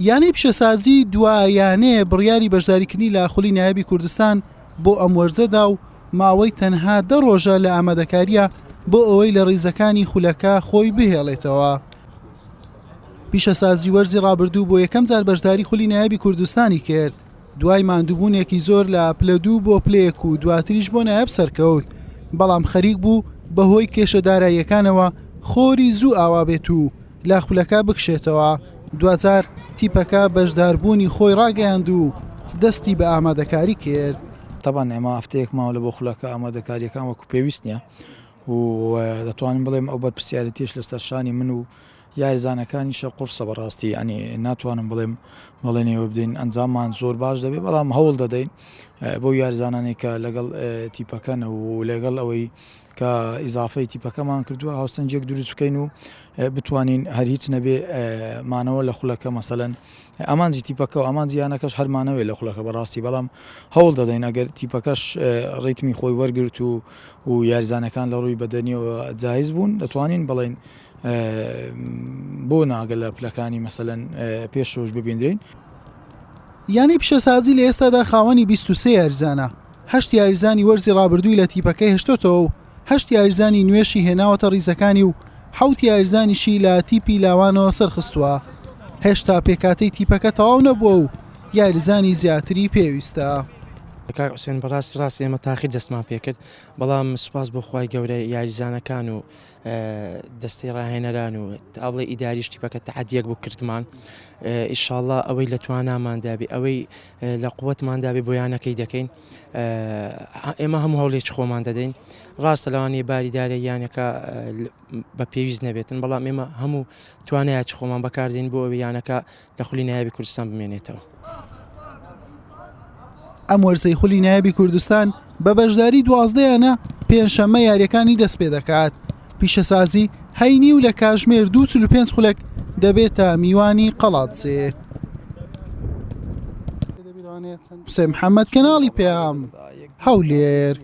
یانەی پیشەسازی دوایانەیە بڕیاری بەشداریکردنی لە خولی نایابی کوردستان بۆ ئەم وەرزەدا و ماوەی تەنها 10 ڕۆژە لە ئامادەکاریە بۆ ئەوەی لە ڕیزەکانی خولەکە خۆی بهێڵێتەوە. پیشەسازی وەرزی ڕابردوو بۆ یەکەم جار بەشداری خولی نایابی کوردستانی کرد، دوای ماندووبوونێکی زۆر لە پلە 2 بۆ پلە 1 و دواتریش بۆ نایاب سەرکەوت، بەڵام خەریک بوو بەهۆی کێشەداراییەکانەوە خۆری زوو ئاوا بێت و لا خولەکە بکشێتەوە. دوجار تیپەکە بەشداربوونی خۆی ڕاگەیاند و دەستی بە ئامادەکاری کرد. طبعا ئێمە هەفتەیەک ماوە لە بۆ خولەکە ئامادەکاریەکان وەکو پێویست نییە و دەتوانم بڵێم ئەو بەرپرسیارەتیش لەسەر شانی من و یاریزانەکانیشە قورسە بەڕاستی، ئەنی ناتوانم بڵێم بەڵێنەوە بدەین ئەنجاممان زۆر باش دەبێت، بەڵام هەوڵ دەدەین بۆ یاریزانانی کە لەگەڵ تیپەکەن و لەگەڵ ئەوەی کە ئیزافەی تیپەکەمان کردووە هاوسەنجێک دروست بکەین و بتوانین هەر هیچ نەبێ مانەوە لە خولەکە مەسەلەن ئەمانجی تیپەکە و ئەمان زیانەکەش هەرمانەوەی لە خولەکە بەڕاستی، بەڵام هەوڵ دەدەین ئەگەر تیپەکەش ڕێتمی خۆی وەرگرت و یاریزانەکان لە ڕووی بەدەنیەوە جایز بوون دەتوانین بڵێن بۆ ناگە لە پلەکانی مەسەلەن پێشەوەش ببیندرین. یانەی پیشەسازی لە ئێستادا خاوەنی 23 یاریزانە، 8 یاریزانی وەرزی ڕابردووی لە تیپەکەی هێشتۆتەوە و 8 یاریزانی نوێشی هێناوەتە ڕیزەکانی و 7 یاریزانیشی لە تیپی لاوانەوە سەرخستووە. هێشتا پێکاتەی تیپەکە تەواو نەبووە و یاریزانی زیاتری پێویستە. کاک حوسێن بەڕاستی ڕاستی ئێمە تاخیر دەستمان پێکرد، بەڵام سوپاس بۆ خوای گەورە یاریزانەکان و دەستەی ڕاهێنەران و ئاڵی ئیداریش تیپەکە تەحەدیەک بۆ کردمان. ئیشاڵڵا ئەوەی لە تواناماندابێ ئەوەی لە قووەتماندابێ بۆیانەکەی دەکەین، ئێمە هەموو هەوڵێکی خۆمان دەدەین. ڕاستە لەوانەیە باریدارە یانەکە بە پێویست نەبێتن، بەڵام ئێمە هەموو توانایکی خۆمان بەکاردێن بۆ ئەوەی یانەکە لە خولی نایابی کوردستان بمێنێتەوە. ئەم وەرزەی خولی نایابی کوردستان بە بەشداری 12یانە پێنجشەممە یاریەکانی دەست پێ دەکات. پیشەسازی هەینی و لە کاتژمێر 2:45 خولەک دەبێتە میوانی قەڵاتسێ. حوسێن محەممەد کەناڵی پێام هەولێر.